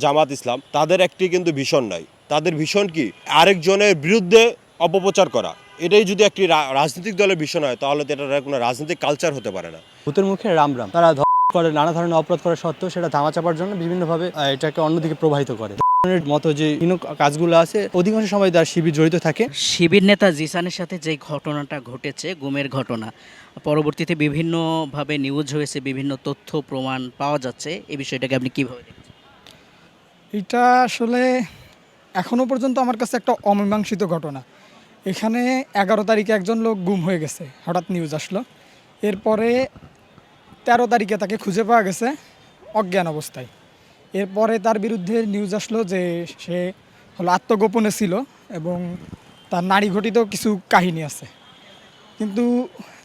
জামাত ইসলাম তাদের একটি কিন্তু ভীষণ নাই। তাদের ভীষণ কি আরেকজনের বিরুদ্ধে অপপ্রচার করা। এটাই যদি একটি রাজনৈতিক দলের ভীষণ হয় তাহলে তো এটা কোনো রাজনৈতিক কালচার হতে পারে না। ভূতের মুখে রাম রাম তারা করে নানা ধরনের অপরাধ করা সত্ত্বেও সেটা ধামাচাপার জন্য বিভিন্নভাবে এটাকে অন্যদিকে প্রবাহিত করে। মতো যে কাজগুলো আছে অধিকাংশ সময় তার শিবির জড়িত থাকে। শিবির নেতা জিসানের সাথে যে ঘটনাটা ঘটেছে, গুমের ঘটনা, পরবর্তীতে বিভিন্নভাবে নিউজ হয়েছে, বিভিন্ন তথ্য প্রমাণ পাওয়া যাচ্ছে, এই বিষয়টাকে আপনি কীভাবে দেখছেন? এটা আসলে এখনও পর্যন্ত আমার কাছে একটা অমীমাংসিত ঘটনা। এখানে 11 তারিখে একজন লোক গুম হয়ে গেছে, হঠাৎ নিউজ আসলো। এরপরে 13 তারিখে তাকে খুঁজে পাওয়া গেছে অজ্ঞান অবস্থায়। এরপরে তার বিরুদ্ধে নিউজ আসলো যে সে হলো আত্মগোপনে ছিল এবং তার নারী ঘটিত কিছু কাহিনী আছে। কিন্তু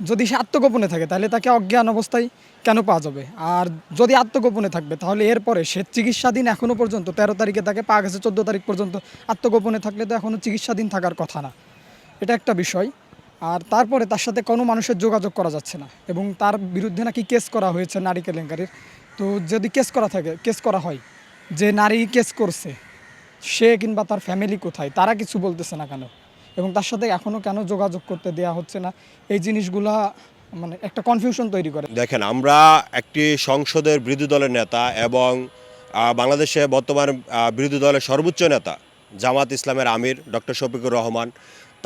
যদি সে আত্মগোপনে থাকে তাহলে তাকে অজ্ঞান অবস্থায় কেন পাওয়া যাবে? আর যদি আত্মগোপনে থাকবে তাহলে এরপরে সে চিকিৎসাধীন এখনও পর্যন্ত 13 তারিখে তাকে পাওয়া গেছে, 14 তারিখ পর্যন্ত আত্মগোপনে থাকলে তো এখনও চিকিৎসাধীন থাকার কথা না। এটা একটা বিষয়। আর তারপরে তার সাথে কোনো মানুষের যোগাযোগ করা যাচ্ছে না এবং তার বিরুদ্ধে নাকি কেস করা হয়েছে নারী কেলেঙ্কারির। তো যদি কেস করা হয়, যে নারী কেস করছে সে কিংবা তার ফ্যামিলি কোথায়, তারা কিছু বলতেছে না কেন? এবং তার সাথে এখনও কেন যোগাযোগ করতে দেওয়া হচ্ছে না? এই জিনিসগুলা মানে একটা কনফিউশন তৈরি করে। দেখেন, আমরা একটি সংসদের বিরোধী দলের নেতা এবং বাংলাদেশে বর্তমান বিরোধী দলের সর্বোচ্চ নেতা জামাত ইসলামের আমির ডক্টর শফিকুর রহমান,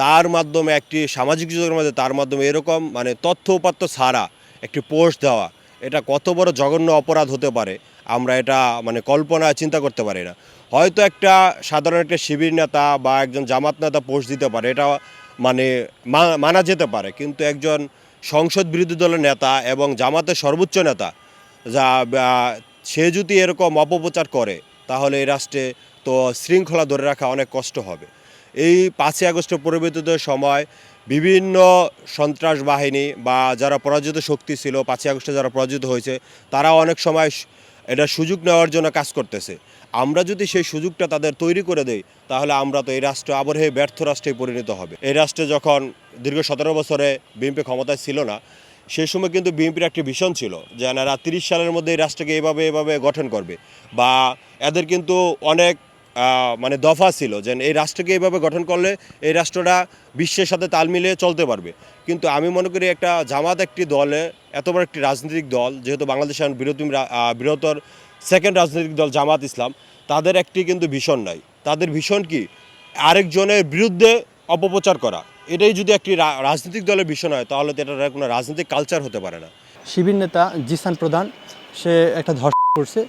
তার মাধ্যমে একটি সামাজিক যোগাযোগের মধ্যে তার মাধ্যমে এরকম তথ্য উপাত্ত ছাড়া একটি পোস্ট দেওয়া, এটা কত বড় জঘন্য অপরাধ হতে পারে আমরা এটা কল্পনা চিন্তা করতে পারি না। হয়তো একটা সাধারণ একটা শিবির নেতা বা একজন জামাত নেতা পোস্ট দিতে পারে, এটা মানা যেতে পারে, কিন্তু একজন সংসদ বিরোধী দলের নেতা এবং জামাতের সর্বোচ্চ নেতা সে যদি এরকম অপপ্রচার করে তাহলে এই রাষ্ট্রে তো শৃঙ্খলা ধরে রাখা অনেক কষ্ট হবে। এই 5ই আগস্টের পরিবর্তিত সময় বিভিন্ন সন্ত্রাস বাহিনী বা যারা পরাজিত শক্তি ছিল, 5ই আগস্টে যারা পরাজিত হয়েছে, তারা অনেক সময় এটা সুযোগ নেওয়ার জন্য কাজ করতেছে। আমরা যদি সেই সুযোগটা তাদের তৈরি করে দেই তাহলে আমরা তো এই রাষ্ট্র আবার ব্যর্থ রাষ্ট্রে পরিণত হবে। এই রাষ্ট্রে যখন দীর্ঘ 17 বছরে বিএনপি ক্ষমতায় ছিল না, সেই সময় কিন্তু বিএনপির একটি ভিশন ছিল যে এনারা 30 সালের মধ্যে এই রাষ্ট্রকে এভাবে গঠন করবে, বা এদের কিন্তু অনেক দফা ছিল যে এই রাষ্ট্রকে এইভাবে গঠন করলে এই রাষ্ট্রটা বিশ্বের সাথে তাল মিলিয়ে চলতে পারবে। কিন্তু আমি মনে করি একটা জামাত একটি দলে, এত বড় একটি রাজনৈতিক দল, যেহেতু বাংলাদেশের বৃহত্তর সেকেন্ড রাজনৈতিক দল জামাত ইসলাম, তাদের একটি কিন্তু ভীষণ নাই। তাদের ভীষণ কি আরেকজনের বিরুদ্ধে অপপ্রচার করা। এটাই যদি একটি রাজনৈতিক দলের ভীষণ হয় তাহলে তো এটা কোনো রাজনৈতিক কালচার হতে পারে না। শিবির নেতা জিসান প্রধান সে একটা ধর্ষণ করছে,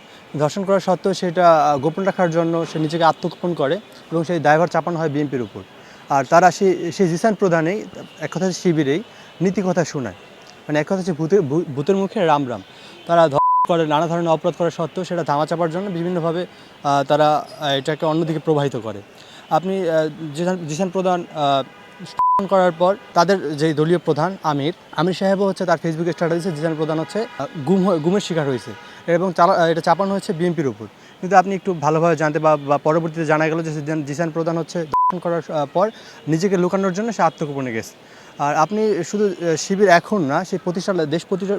ধর্ষণ করা সত্ত্বেও সেটা গোপন রাখার জন্য সে নিজেকে আত্মগোপন করে এবং সেই দায়ভার চাপানো হয় বিএনপির উপর। আর তারা সেই জিসান প্রধানেই এক কথা শিবিরেই নীতি কথা শোনায়, এক কথা হচ্ছে ভূতের মুখে রাম রাম। তারা করে নানা ধরনের অপরাধ করা সত্ত্বেও সেটা ধামাচাপার জন্য বিভিন্নভাবে তারা এটাকে অন্যদিকে প্রবাহিত করে। আপনি জিসান প্রধান করার পর তাদের যে দলীয় প্রধান আমির সাহেবও হচ্ছে তার ফেসবুকে স্ট্যাটাসে জিসান প্রধান হচ্ছে গুমের শিকার হয়েছে এবং এটা চাপানো হয়েছে বিএনপির উপর। কিন্তু আপনি একটু ভালোভাবে জানতে বা পরবর্তীতে জানা গেল যে জিসান প্রধান হচ্ছে দর্শন করার পর নিজেকে লুকানোর জন্য সে আত্মগোপনে গেছে। আর আপনি শুধু শিবির এখন না, সেই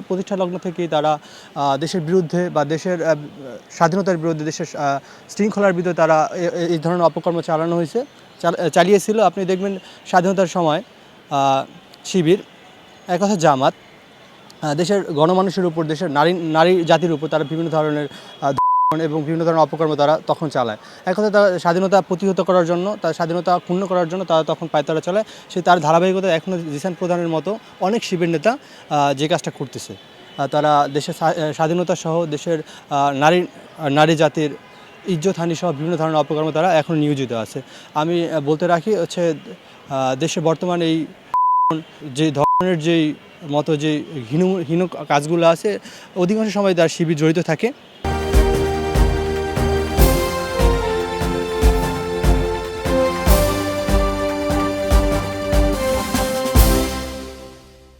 প্রতিষ্ঠা লগ্ন থেকেই তারা দেশের বিরুদ্ধে বা দেশের স্বাধীনতার বিরুদ্ধে, দেশের শৃঙ্খলার বিরুদ্ধে তারা এই ধরনের অপকর্ম চালিয়েছিল। আপনি দেখবেন স্বাধীনতার সময় শিবির, এক কথা জামাত, দেশের গণমানুষের উপর, দেশের নারী জাতির উপর তারা বিভিন্ন ধরনের এবং বিভিন্ন ধরনের অপকর্ম তারা তখন চালায়। এক কথা তারা স্বাধীনতা প্রতিহত করার জন্য, তার স্বাধীনতা ক্ষুণ্ণ করার জন্য তারা তখন পায়তারা চালায়। তার ধারাবাহিকতা এখনও জিসান প্রধানের মতো অনেক শিবির নেতা যে কাজটা করতেছে। তারা দেশের স্বাধীনতা সহ দেশের নারী জাতির ইজ্জতহানি সহ বিভিন্ন ধরনের অপকর্ম তারা এখন নিয়োজিত আছে। আমি বলতে রাখি হচ্ছে দেশে বর্তমান এই যে ধরনের যেই মতো যে হীন কাজগুলো আছে অধিকাংশ সময় তার শিবির জড়িত থাকে।